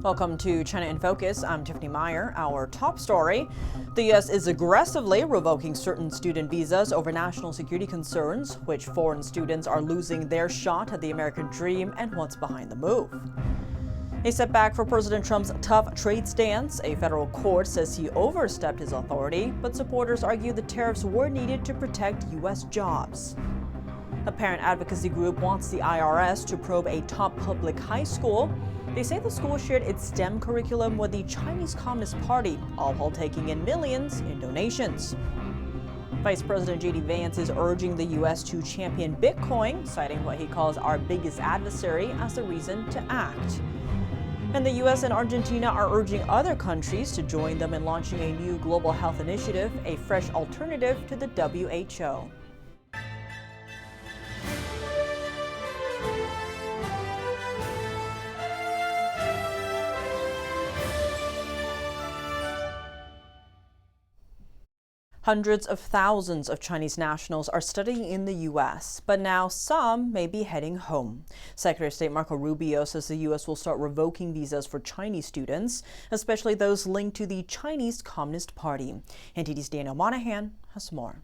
Welcome to China in Focus. I'm Tiffany Meyer. Our top story: the U.S. is aggressively revoking certain student visas over national security concerns, which foreign students are losing their shot at the American dream, and what's behind the move. A setback for President Trump's tough trade stance. A federal court says he overstepped his authority, but supporters argue the tariffs were needed to protect U.S. jobs. A parent advocacy group wants the IRS to probe a top public high school. They say the school shared its STEM curriculum with the Chinese Communist Party, all while taking in millions in donations. Vice President JD Vance is urging the U.S. to champion Bitcoin, citing what he calls our biggest adversary as the reason to act. And the U.S. and Argentina are urging other countries to join them in launching a new global health initiative, a fresh alternative to the W.H.O. Hundreds of thousands of Chinese nationals are studying in the U.S., but now some may be heading home. Secretary of State Marco Rubio says the U.S. will start revoking visas for Chinese students, especially those linked to the Chinese Communist Party. NTD's Daniel Monahan has more.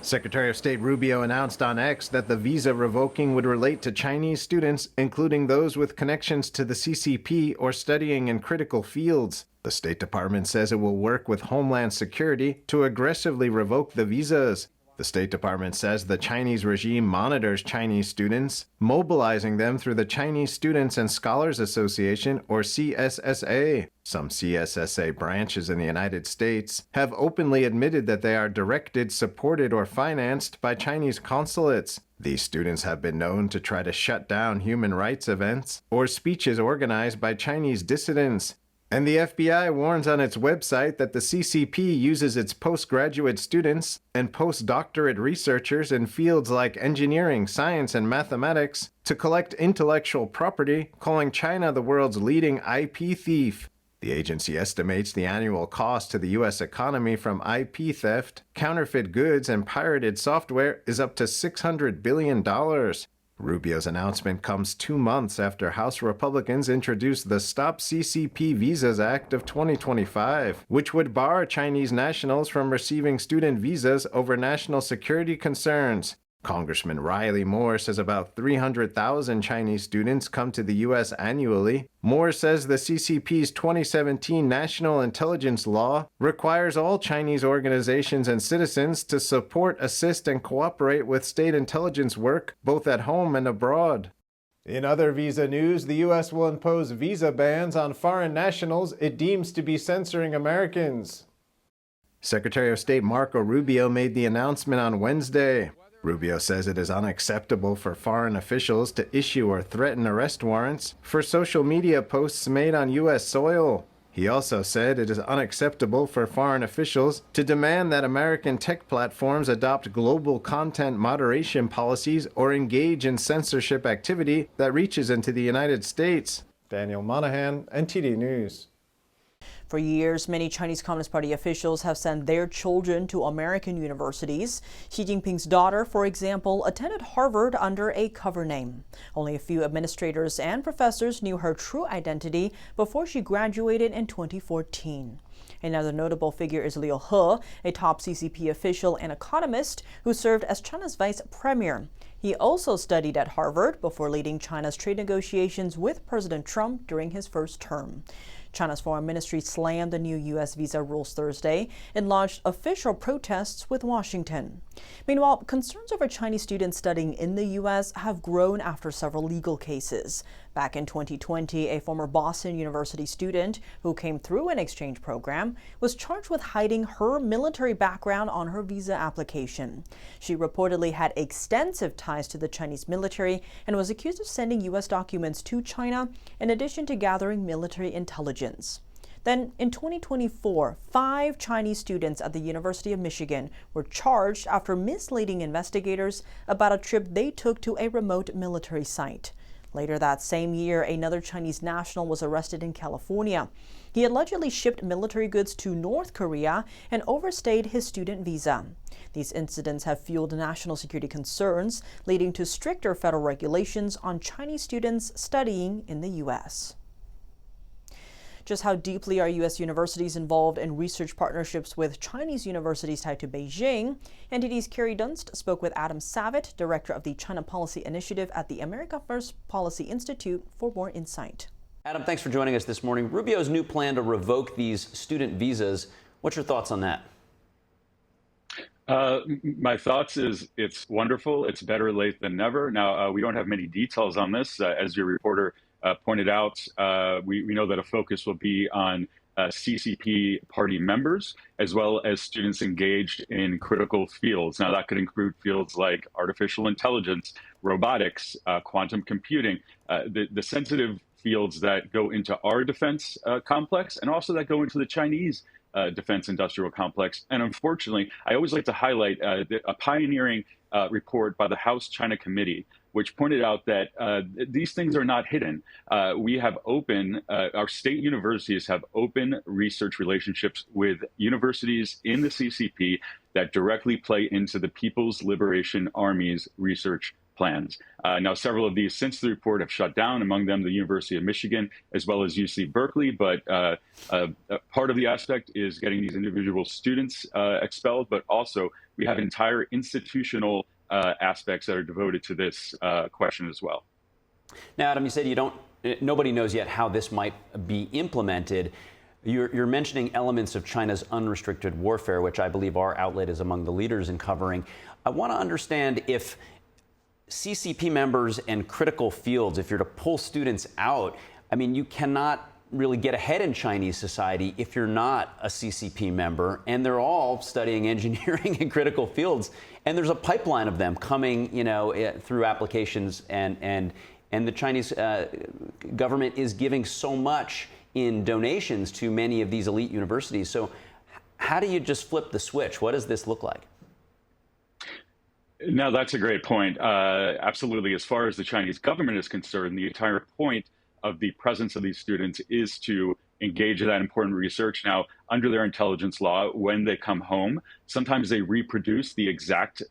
Secretary of State Rubio announced on X that the visa revoking would relate to Chinese students, including those with connections to the CCP or studying in critical fields. The State Department says it will work with Homeland Security to aggressively revoke the visas. The State Department says the Chinese regime monitors Chinese students, mobilizing them through the Chinese Students and Scholars Association, or CSSA. Some CSSA branches in the United States have openly admitted that they are directed, supported, or financed by Chinese consulates. These students have been known to try to shut down human rights events or speeches organized by Chinese dissidents. And the FBI warns on its website that the CCP uses its postgraduate students and postdoctorate researchers in fields like engineering, science, and mathematics to collect intellectual property, calling China the world's leading IP thief. The agency estimates the annual cost to the U.S. economy from IP theft, counterfeit goods, and pirated software is up to $600 billion. Rubio's announcement comes 2 months after House Republicans introduced the Stop CCP Visas Act of 2025, which would bar Chinese nationals from receiving student visas over national security concerns. Congressman Riley Moore says about 300,000 Chinese students come to the U.S. annually. Moore says the CCP's 2017 National Intelligence Law requires all Chinese organizations and citizens to support, assist, and cooperate with state intelligence work, both at home and abroad. In other visa news, the U.S. will impose visa bans on foreign nationals it deems to be censoring Americans. Secretary of State Marco Rubio made the announcement on Wednesday. Rubio says it is unacceptable for foreign officials to issue or threaten arrest warrants for social media posts made on U.S. soil. He also said it is unacceptable for foreign officials to demand that American tech platforms adopt global content moderation policies or engage in censorship activity that reaches into the United States. Daniel Monahan, NTD News. For years, many Chinese Communist Party officials have sent their children to American universities. Xi Jinping's daughter, for example, attended Harvard under a cover name. Only a few administrators and professors knew her true identity before she graduated in 2014. Another notable figure is Liu He, a top CCP official and economist who served as China's vice premier. He also studied at Harvard before leading China's trade negotiations with President Trump during his first term. China's foreign ministry slammed the new U.S. visa rules Thursday and launched official protests with Washington. Meanwhile, concerns over Chinese students studying in the U.S. have grown after several legal cases. Back in 2020, a former Boston University student who came through an exchange program was charged with hiding her military background on her visa application. She reportedly had extensive ties to the Chinese military and was accused of sending U.S. documents to China in addition to gathering military intelligence. Then, in 2024, 5 Chinese students at the University of Michigan were charged after misleading investigators about a trip they took to a remote military site. Later that same year, another Chinese national was arrested in California. He allegedly shipped military goods to North Korea and overstayed his student visa. These incidents have fueled national security concerns, leading to stricter federal regulations on Chinese students studying in the U.S. Just how deeply are U.S. universities involved in research partnerships with Chinese universities tied to Beijing? NTD's Carrie Dunst spoke with Adam Savit, director of the China Policy Initiative at the America First Policy Institute, for more insight. Adam, thanks for joining us this morning. Rubio's new plan to revoke these student visas, what's your thoughts on that? My thoughts is it's wonderful. It's better late than never. Now, we don't have many details on this. As your reporter pointed out, we know that a focus will be on CCP party members, as well as students engaged in critical fields. Now, that could include fields like artificial intelligence, robotics, quantum computing, the sensitive fields that go into our defense complex, and also that go into the Chinese defense industrial complex. And unfortunately, I always like to highlight a pioneering report by the House China Committee, which pointed out that these things are not hidden. We have our state universities have open research relationships with universities in the CCP that directly play into the People's Liberation Army's research plans. Now, several of these since the report have shut down, among them the University of Michigan, as well as UC Berkeley. But part of the aspect is getting these individual students expelled, but also we have entire institutional aspects that are devoted to this question as well. Now, Adam, you said nobody knows yet how this might be implemented. You're mentioning elements of China's unrestricted warfare, which I believe our outlet is among the leaders in covering. I want to understand if CCP members and critical fields, if you're to pull students out, I mean, you cannot really get ahead in Chinese society if you're not a CCP member, and they're all studying engineering and critical fields, and there's a pipeline of them coming, through applications, and the Chinese government is giving so much in donations to many of these elite universities. So how do you just flip the switch? What does this look like? No, that's a great point. Absolutely. As far as the Chinese government is concerned, the entire point of the presence of these students is to engage in that important research. Now, under their intelligence law, when they come home, sometimes they reproduce the exact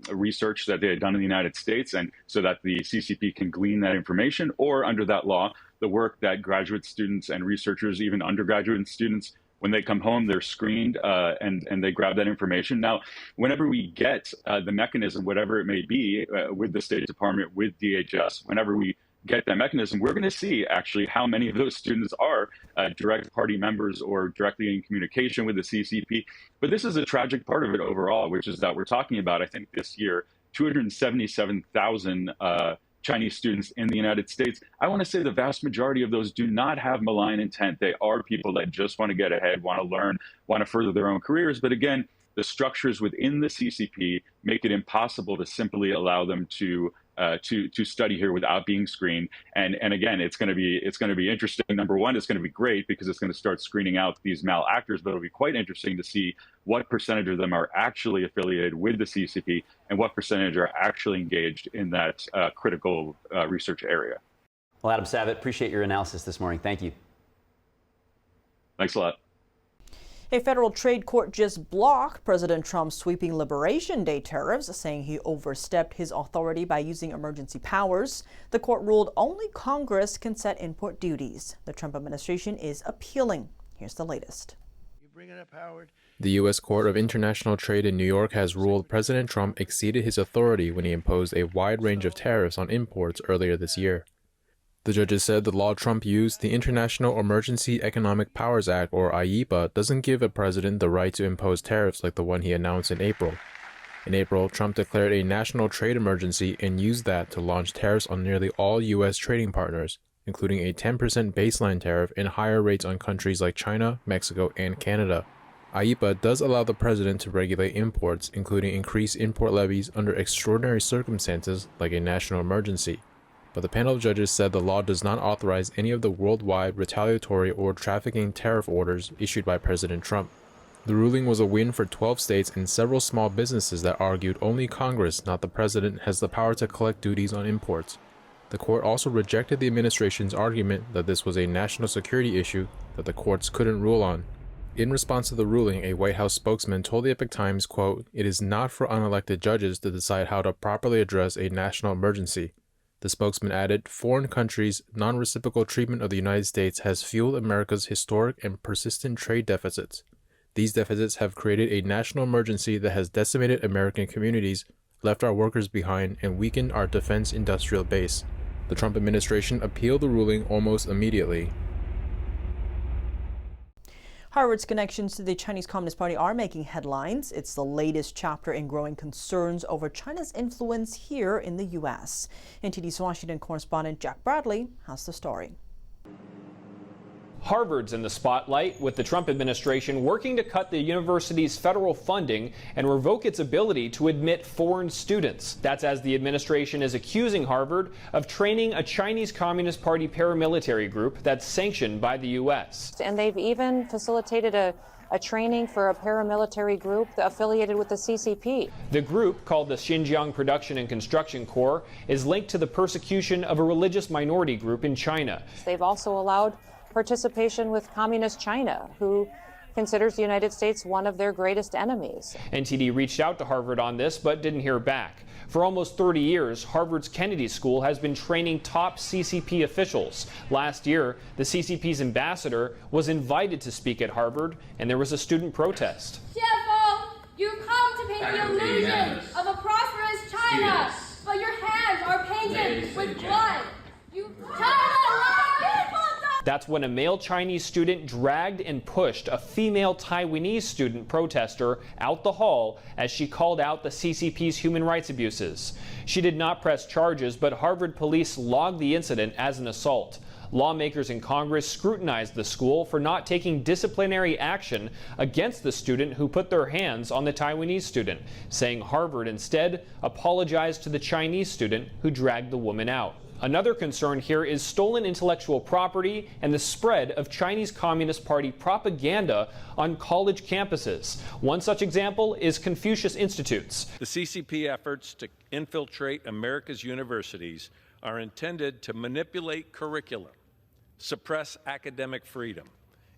research that they had done in the United States, and so that the CCP can glean that information, or under that law, the work that graduate students and researchers, even undergraduate students, when they come home, they're screened and they grab that information. Now, whenever we get the mechanism, whatever it may be, with the State Department, with DHS, whenever we get that mechanism, we're going to see actually how many of those students are direct party members or directly in communication with the CCP. But this is a tragic part of it overall, which is that we're talking about, I think this year, 277,000 Chinese students in the United States. I want to say the vast majority of those do not have malign intent. They are people that just want to get ahead, want to learn, want to further their own careers. But again, the structures within the CCP make it impossible to simply allow them to study here without being screened. And again, it's going to be interesting. Number one, it's going to be great because it's going to start screening out these malactors, but it'll be quite interesting to see what percentage of them are actually affiliated with the CCP and what percentage are actually engaged in that critical research area. Well, Adam Savit, appreciate your analysis this morning. Thank you. Thanks a lot. A federal trade court just blocked President Trump's sweeping Liberation Day tariffs, saying he overstepped his authority by using emergency powers. The court ruled only Congress can set import duties. The Trump administration is appealing. Here's the latest. You bring it up, Howard. The U.S. Court of International Trade in New York has ruled President Trump exceeded his authority when he imposed a wide range of tariffs on imports earlier this year. The judges said the law Trump used, the International Emergency Economic Powers Act, or IEPA, doesn't give a president the right to impose tariffs like the one he announced in April. In April, Trump declared a national trade emergency and used that to launch tariffs on nearly all U.S. trading partners, including a 10% baseline tariff and higher rates on countries like China, Mexico, and Canada. IEPA does allow the president to regulate imports, including increased import levies under extraordinary circumstances like a national emergency. But the panel of judges said the law does not authorize any of the worldwide retaliatory or trafficking tariff orders issued by President Trump. The ruling was a win for 12 states and several small businesses that argued only Congress, not the president, has the power to collect duties on imports. The court also rejected the administration's argument that this was a national security issue that the courts couldn't rule on. In response to the ruling, a White House spokesman told the Epoch Times, quote, "It is not for unelected judges to decide how to properly address a national emergency. The spokesman added, "Foreign countries' non-reciprocal treatment of the United States has fueled America's historic and persistent trade deficits. These deficits have created a national emergency that has decimated American communities, left our workers behind, and weakened our defense industrial base." The Trump administration appealed the ruling almost immediately. Harvard's connections to the Chinese Communist Party are making headlines. It's the latest chapter in growing concerns over China's influence here in the U.S. NTD's Washington correspondent Jack Bradley has the story. Harvard's in the spotlight, with the Trump administration working to cut the university's federal funding and revoke its ability to admit foreign students. That's as the administration is accusing Harvard of training a Chinese Communist Party paramilitary group that's sanctioned by the U.S. And they've even facilitated a training for a paramilitary group affiliated with the CCP. The group, called the Xinjiang Production and Construction Corps, is linked to the persecution of a religious minority group in China. They've also allowed participation with Communist China, who considers the United States one of their greatest enemies. NTD reached out to Harvard on this, but didn't hear back. For almost 30 years, Harvard's Kennedy School has been training top CCP officials. Last year, the CCP's ambassador was invited to speak at Harvard, and there was a student protest. CFO, you've come to paint the illusion of a prosperous China, but your hands are painted with blood. That's when a male Chinese student dragged and pushed a female Taiwanese student protester out the hall as she called out the CCP's human rights abuses. She did not press charges, but Harvard police logged the incident as an assault. Lawmakers in Congress scrutinized the school for not taking disciplinary action against the student who put their hands on the Taiwanese student, saying Harvard instead apologized to the Chinese student who dragged the woman out. Another concern here is stolen intellectual property and the spread of Chinese Communist Party propaganda on college campuses. One such example is Confucius Institutes. The CCP efforts to infiltrate America's universities are intended to manipulate curriculum, suppress academic freedom,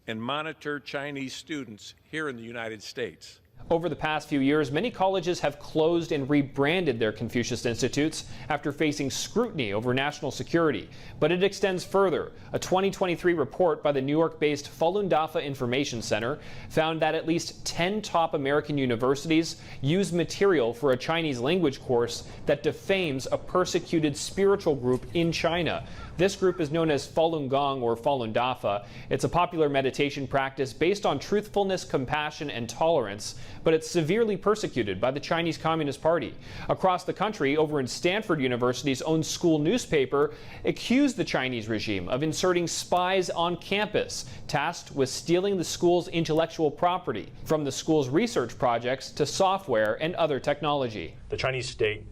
and monitor Chinese students here in the United States. Over the past few years, many colleges have closed and rebranded their Confucius Institutes after facing scrutiny over national security. But it extends further. A 2023 report by the New York-based Falun Dafa Information Center found that at least 10 top American universities use material for a Chinese language course that defames a persecuted spiritual group in China. This group is known as Falun Gong or Falun Dafa. It's a popular meditation practice based on truthfulness, compassion, and tolerance, but it's severely persecuted by the Chinese Communist Party. Across the country, over in Stanford University's own school newspaper accused the Chinese regime of inserting spies on campus, tasked with stealing the school's intellectual property, from the school's research projects to software and other technology. The Chinese state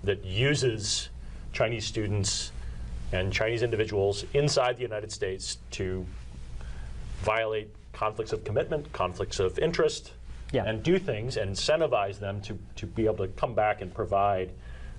that uses Chinese students and Chinese individuals inside the United States to violate conflicts of commitment, conflicts of interest, and do things and incentivize them to be able to come back and provide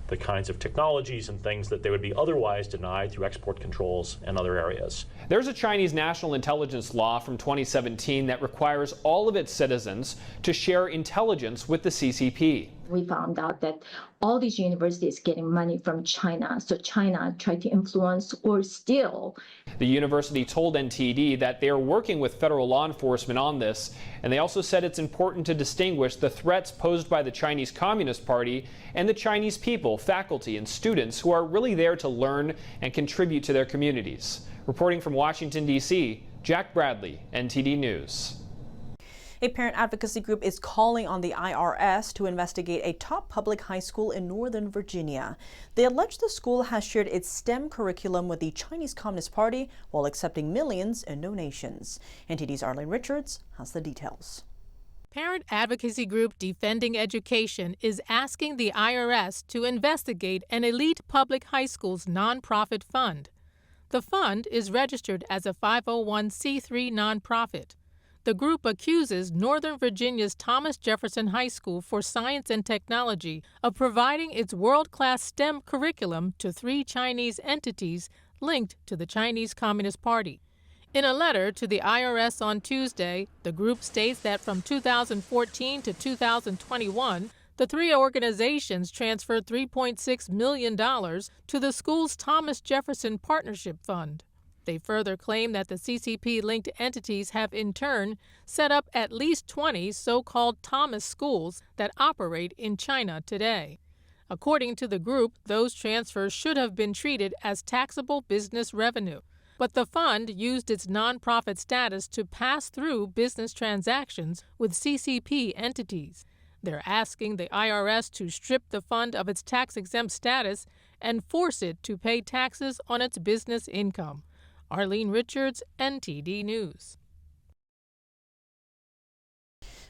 the kinds of technologies and things that they would be otherwise denied through export controls and other areas. There's a Chinese national intelligence law from 2017 that requires all of its citizens to share intelligence with the CCP. We found out that all these universities getting money from China, so China tried to influence or steal. The university told NTD that they are working with federal law enforcement on this, and they also said it's important to distinguish the threats posed by the Chinese Communist Party and the Chinese people, faculty, and students who are really there to learn and contribute to their communities. Reporting from Washington, D.C., Jack Bradley, NTD News. A parent advocacy group is calling on the IRS to investigate a top public high school in Northern Virginia. They allege the school has shared its STEM curriculum with the Chinese Communist Party while accepting millions in donations. NTD's Arlene Richards has the details. Parent advocacy group Defending Education is asking the IRS to investigate an elite public high school's nonprofit fund. The fund is registered as a 501c3 nonprofit. The group accuses Northern Virginia's Thomas Jefferson High School for Science and Technology of providing its world-class STEM curriculum to 3 Chinese entities linked to the Chinese Communist Party. In a letter to the IRS on Tuesday, the group states that from 2014 to 2021, the The three organizations transferred $3.6 million to the school's Thomas Jefferson Partnership Fund. They further claim that the CCP-linked entities have in turn set up at least 20 so-called Thomas schools that operate in China today. According to the group, those transfers should have been treated as taxable business revenue. But the fund used its nonprofit status to pass through business transactions with CCP entities. They're asking the IRS to strip the fund of its tax-exempt status and force it to pay taxes on its business income. Arlene Richards, NTD News.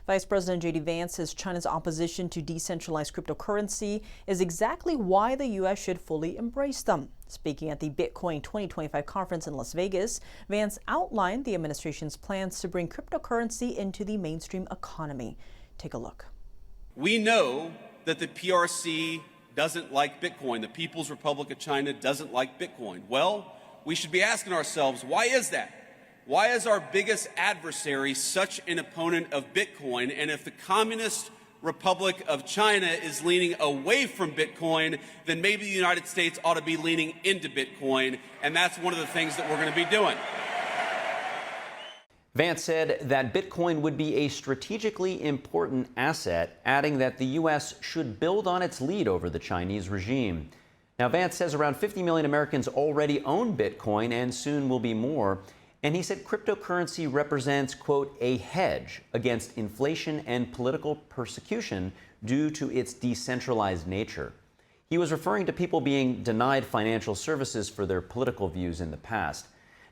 Vice President JD Vance says China's opposition to decentralized cryptocurrency is exactly why the U.S. should fully embrace them. Speaking at the Bitcoin 2025 conference in Las Vegas, Vance outlined the administration's plans to bring cryptocurrency into the mainstream economy. Take a look. We know that the PRC doesn't like Bitcoin. The People's Republic of China doesn't like Bitcoin. Well, we should be asking ourselves, why is that? Why is our biggest adversary such an opponent of Bitcoin? And if the Communist Republic of China is leaning away from Bitcoin, then maybe the United States ought to be leaning into Bitcoin. And that's one of the things that we're going to be doing. Vance said that Bitcoin would be a strategically important asset, adding that the U.S. should build on its lead over the Chinese regime. Now, Vance says around 50 million Americans already own Bitcoin, and soon will be more. And he said cryptocurrency represents, quote, a hedge against inflation and political persecution due to its decentralized nature. He was referring to people being denied financial services for their political views in the past.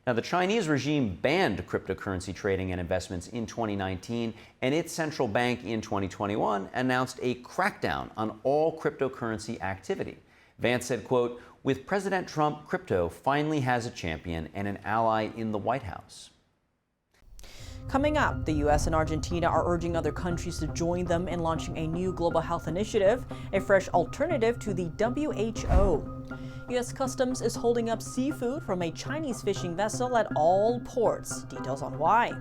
Now, the Chinese regime banned cryptocurrency trading and investments in 2019, and its central bank in 2021 announced a crackdown on all cryptocurrency activity. Vance said, quote, with President Trump, crypto finally has a champion and an ally in the White House. Coming up, the U.S. and Argentina are urging other countries to join them in launching a new global health initiative, a fresh alternative to the W.H.O. U.S. Customs is holding up seafood from a Chinese fishing vessel at all ports. Details on why.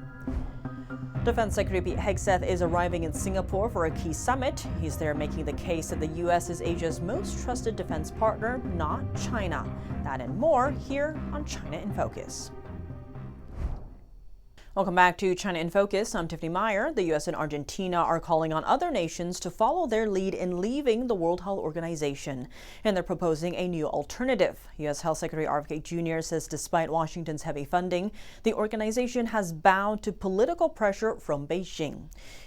Defense Secretary Hegseth is arriving in Singapore for a key summit. He's there making the case that the U.S. is Asia's most trusted defense partner, not China. That and more here on China in Focus. Welcome back to China in Focus. I'm Tiffany Meyer. The U.S. and Argentina are calling on other nations to follow their lead in leaving the World Health Organization, and they're proposing a new alternative. U.S. Health Secretary RFK Jr. says despite Washington's heavy funding, the organization has bowed to political pressure from Beijing.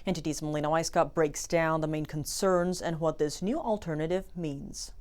NTD's Melina Weisskopf breaks down the main concerns and what this new alternative means.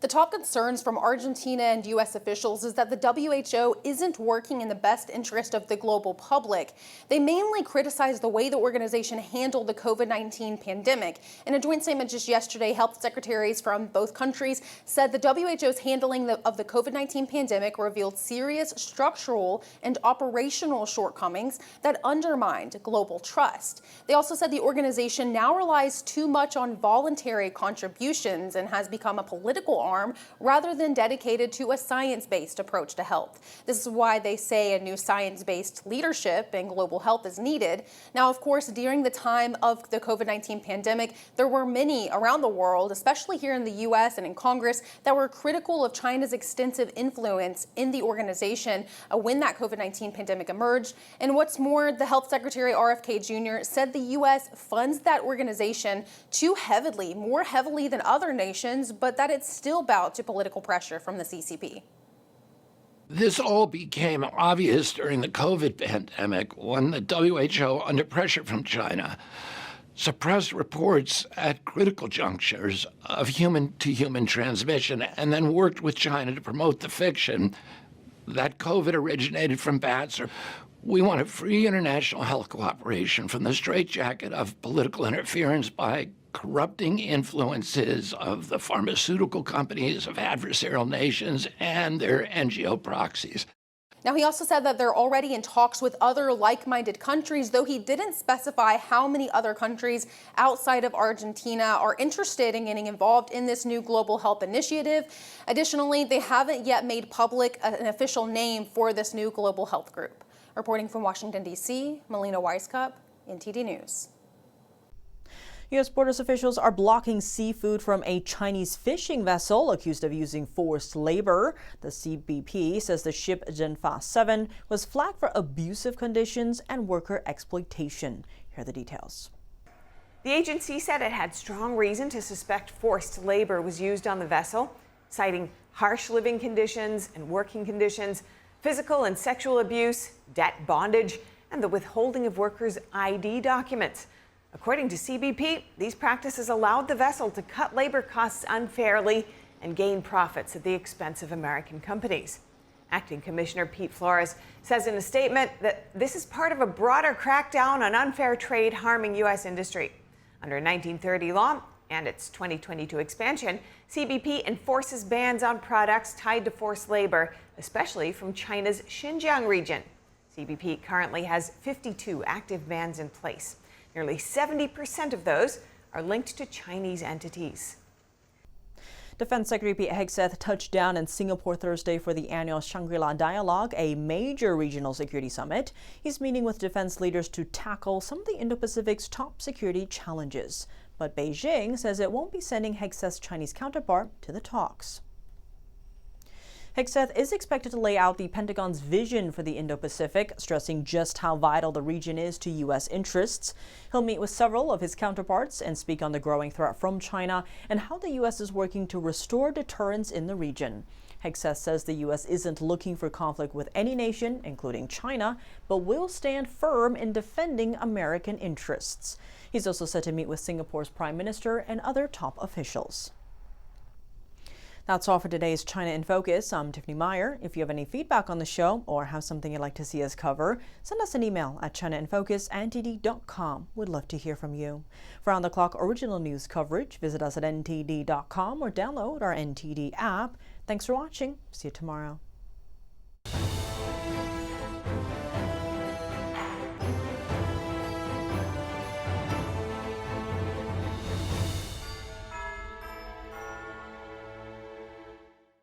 The top concerns from Argentina and U.S. officials is that the WHO isn't working in the best interest of the global public. They mainly criticize the way the organization handled the COVID-19 pandemic. In a joint statement just yesterday, health secretaries from both countries said the WHO's handling of the COVID-19 pandemic revealed serious structural and operational shortcomings that undermined global trust. They also said the organization now relies too much on voluntary contributions and has become a political arm rather than dedicated to a science-based approach to health. This is why they say a new science-based leadership in global health is needed. Now, of course, during the time of the COVID-19 pandemic, there were many around the world, especially here in the U.S. and in Congress, that were critical of China's extensive influence in the organization when that COVID-19 pandemic emerged. And what's more, the Health Secretary RFK Jr. said the U.S. funds that organization too heavily, more heavily than other nations, but that it's still bowed to political pressure from the CCP. This all became obvious during the COVID pandemic when the WHO, under pressure from China, suppressed reports at critical junctures of human-to-human transmission and then worked with China to promote the fiction that COVID originated from bats. We want a free international health cooperation from the straitjacket of political interference by corrupting influences of the pharmaceutical companies of adversarial nations and their NGO proxies. Now, he also said that they're already in talks with other like-minded countries, though he didn't specify how many other countries outside of Argentina are interested in getting involved in this new global health initiative. Additionally, they haven't yet made public an official name for this new global health group. Reporting from Washington, D.C., Melina Weisskopf, NTD News. U.S. Borders officials are blocking seafood from a Chinese fishing vessel accused of using forced labor. The CBP says the ship Zhenfa 7 was flagged for abusive conditions and worker exploitation. Here are the details. The agency said it had strong reason to suspect forced labor was used on the vessel, citing harsh living conditions and working conditions, physical and sexual abuse, debt bondage, and the withholding of workers' ID documents. According to CBP, these practices allowed the vessel to cut labor costs unfairly and gain profits at the expense of American companies. Acting Commissioner Pete Flores says in a statement that this is part of a broader crackdown on unfair trade harming U.S. industry. Under 1930 law and its 2022 expansion, CBP enforces bans on products tied to forced labor, especially from China's Xinjiang region. CBP currently has 52 active bans in place. Nearly 70% of those are linked to Chinese entities. Defense Secretary Pete Hegseth touched down in Singapore Thursday for the annual Shangri-La Dialogue, a major regional security summit. He's meeting with defense leaders to tackle some of the Indo-Pacific's top security challenges. But Beijing says it won't be sending Hegseth's Chinese counterpart to the talks. Hegseth is expected to lay out the Pentagon's vision for the Indo-Pacific, stressing just how vital the region is to U.S. interests. He'll meet with several of his counterparts and speak on the growing threat from China and how the U.S. is working to restore deterrence in the region. Hegseth says the U.S. isn't looking for conflict with any nation, including China, but will stand firm in defending American interests. He's also set to meet with Singapore's Prime Minister and other top officials. That's all for today's China in Focus. I'm Tiffany Meyer. If you have any feedback on the show or have something you'd like to see us cover, send us an email at chinainfocus@ntd.com. We'd love to hear from you. For round-the-clock original news coverage, visit us at ntd.com or download our NTD app. Thanks for watching. See you tomorrow.